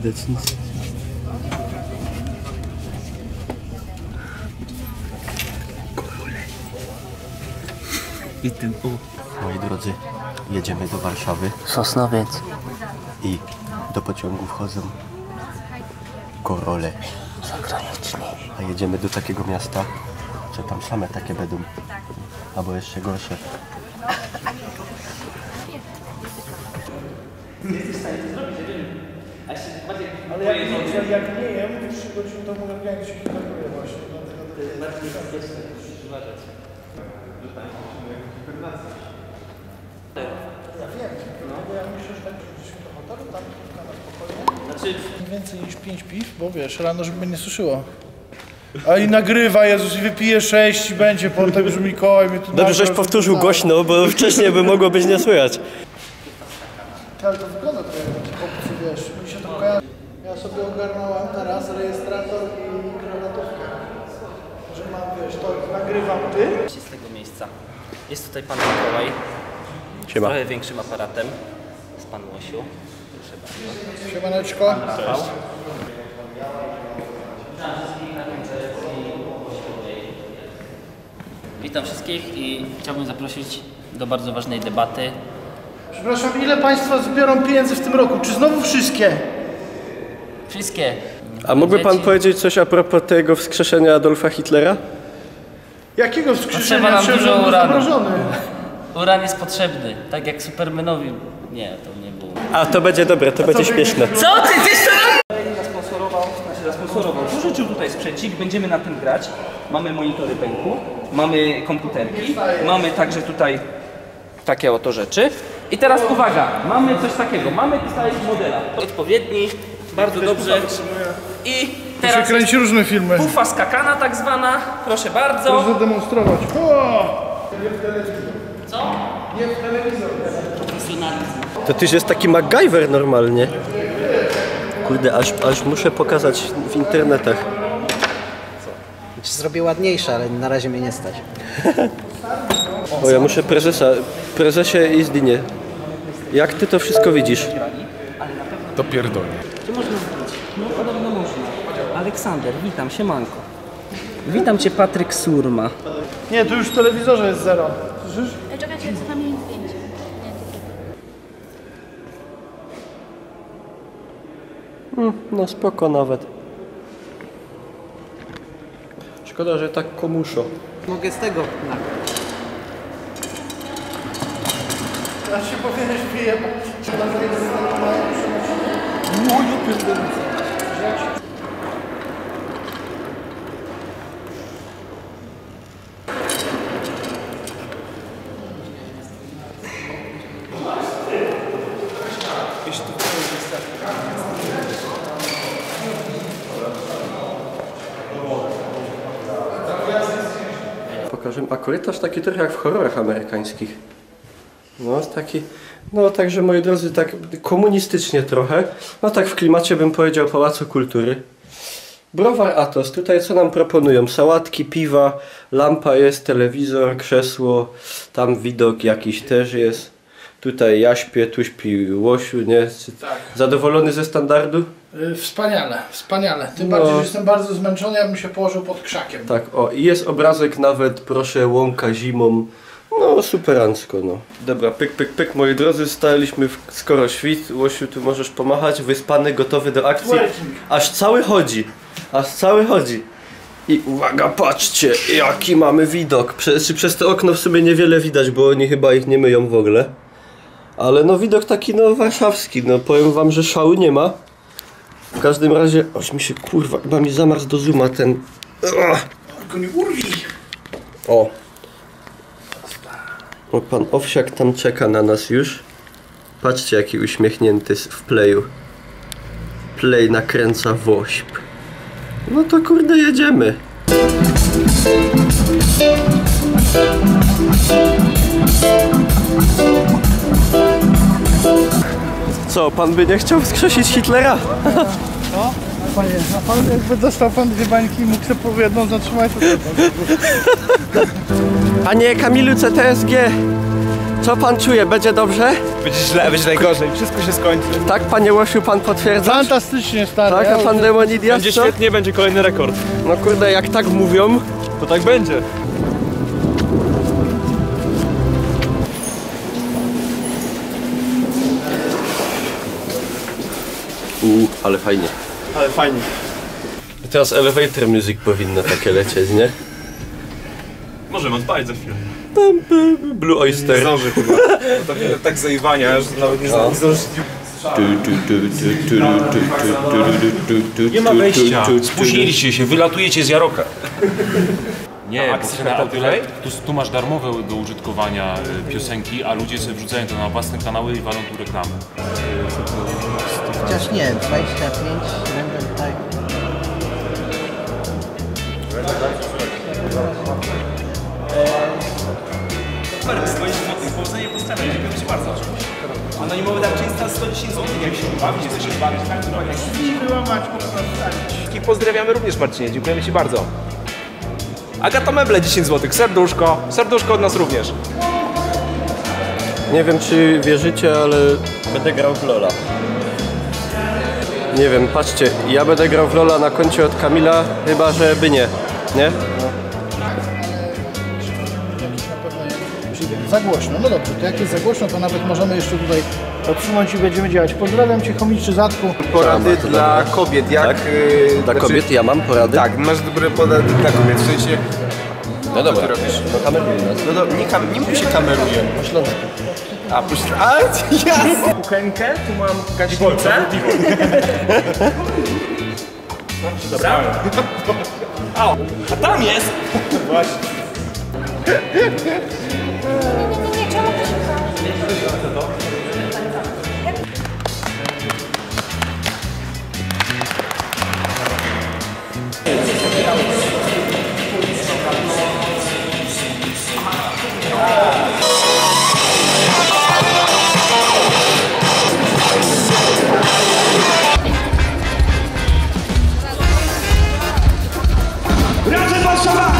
widać nic. I ten moi drodzy, jedziemy do Warszawy. Sosnowiec. I do pociągu wchodzą korole. Zagraniczni. A jedziemy do takiego miasta, że tam same takie będą. Albo jeszcze gorsze. Nie jesteś w stanie to zrobić, ja wiem. A jeszcze bardziej... Ale jak nie jem, to 3 godziny to mogę pięć się hiperuje właśnie. Bardziej bezpieczne, musisz uważać. Ja wiem, bo ja myślę, że tak przyjdziemy do hotelu, tam kilka na spokojnie. Znaczy... Nie więcej niż 5 piw, bo wiesz, rano żeby mnie nie suszyło. A i nagrywa, Jezus, i wypije 6 i będzie, potem brzmi koło mi tu... Dobrze, żeś powtórzył głośno, bo wcześniej by mogło być nie słychać. Ale to wygląda trochę jak opcji, wiesz, mi się to kojarzy. Ja sobie ogarnąłem teraz rejestrator i kravatówkę. Że mam, wiesz, to nagrywam ty. Z tego miejsca. Jest tutaj pan Mikołaj. Siema. Z trochę większym aparatem. Jest pan Łosiu. Proszę bardzo. Siemaneczko. Rafał. Witam wszystkich i chciałbym zaprosić do bardzo ważnej debaty. Przepraszam, ile państwo zbiorą pieniędzy w tym roku? Czy znowu wszystkie? Wszystkie. A mógłby pan dzieci. powiedzieć coś a propos tego wskrzeszenia Adolfa Hitlera? Jakiego Potrzeba wskrzeszenia? nam Przecież dużo on był uranu. zamrożony. Uran jest potrzebny, tak jak Supermanowi. Nie, to nie było. A to będzie dobre, to będzie śmieszne. Co ty zasponsorował, pożyczył tutaj sprzęcik, będziemy na tym grać. Mamy monitory pęku, mamy komputerki, mamy także tutaj takie oto rzeczy. I teraz uwaga, mamy coś takiego, mamy tutaj modela. Odpowiedni, bardzo dobrze. I Się teraz kręci różne filmy. pufa skakana tak zwana, proszę bardzo. Proszę zademonstrować. O! Co? Nie w telewizor. Profesjonalizm. To tyś jest taki MacGyver normalnie. Kurde, aż muszę pokazać w internetach. Zrobię ładniejsze, ale na razie mnie nie stać. O, ja muszę prezesie i zdinie. Jak ty to wszystko widzisz? To pierdolę. Czy można wbić? No podobno można. Aleksander, witam, siemanko. Witam cię, Patryk Surma. Nie, tu już w telewizorze jest 0. Słyszysz? Czekajcie, co tam jest zdjęcie. No spoko nawet. Szkoda, że tak komuszo. Mogę z tego nagrać. Teraz się powinieneś wyjebać. Pokażę. A korytarz taki trochę jak w horrorach amerykańskich. No taki, no także moi drodzy, tak komunistycznie trochę. No tak w klimacie bym powiedział Pałacu Kultury. Browar Atos, tutaj co nam proponują? Sałatki, piwa, lampa jest, telewizor, krzesło, tam widok jakiś też jest. Tutaj ja śpię, tu śpi Łosiu, nie? Tak. Zadowolony ze standardu? Wspaniale, wspaniale. Tym No. bardziej, że jestem bardzo zmęczony, ja bym się położył pod krzakiem. Tak, o i jest obrazek nawet, proszę, łąka zimą. No superancko, no. Dobra, pyk, pyk, pyk, moi drodzy, staliśmy skoro świt. Łosiu, tu możesz pomachać, wyspany, gotowy do akcji. Twerking. Aż cały chodzi, aż cały chodzi. I uwaga, patrzcie, jaki mamy widok. Przez to okno w sumie niewiele widać, bo oni chyba ich nie myją w ogóle. Ale no widok taki no warszawski, no powiem wam, że szału nie ma. W każdym razie, aż mi się kurwa, chyba mi zamarzł do zooma ten... Tylko nie urwij. O! O, pan Owsiak tam czeka na nas już. Patrzcie jaki uśmiechnięty w playu. Play nakręca wośp. No to kurde jedziemy. Co, pan by nie chciał wskrzesić Hitlera? No, panie, a pan jakby dostał pan 2 bańki i mógł sobie po jedną zatrzymać, to Panie Kamilu CTSG, Co pan czuje? Będzie dobrze? Będzie źle, będzie najgorzej, wszystko się skończy. Tak, panie Łosiu, pan potwierdza? Fantastycznie, stary. Tak, a pan Demonidias Będzie co? świetnie, będzie kolejny rekord. No kurde, jak tak mówią. To tak będzie. Ale fajnie. Ale fajnie. I teraz elevator music powinno takie lecieć, nie? Możemy odpalić za chwilę. Blue Oyster. Zdąży chyba. To tak zajwania, że nawet nie zdąży. Nie ma wejścia. Spóźniliście się, wylatujecie z Jaroka. Nie, bo na Audiolab, tu masz darmowe do użytkowania piosenki, a ludzie sobie wrzucają to na własne kanały i walą tu reklamy. Chociaż nie, 25, będę tak. Powodzenie postawię, dziękuję Ci bardzo. Anonimowy darczyńca 110 zł, jak się bawić, chce się bawić, tak? Wszystkich pozdrawiamy również, Marcinie, dziękujemy Ci bardzo. Agata Meble 10 zł, serduszko, serduszko od nas również. Nie wiem, czy wierzycie, ale będę grał w Lola. Nie wiem, patrzcie, ja będę grał w Lola na koncie od Kamila, chyba że by nie. Nie? Za głośno. No dobrze, to jak jest za głośno, to nawet możemy jeszcze tutaj odsunąć i będziemy działać. Pozdrawiam Cię, chomiczy Zatku. Porady dla kobiet, jak... Tak? Dla kobiet ja mam porady? Tak, masz dobre porady dla kobiet, w sensie... No dobra. Co ty robisz? No kameruję nas. No nie mów się kameruje. Po śląsku. A, jasne! Kuchenkę, tu mam gaźnicę. Dobra? A tam jest! Właśnie. Nie, czemu to się Razem Warszawa!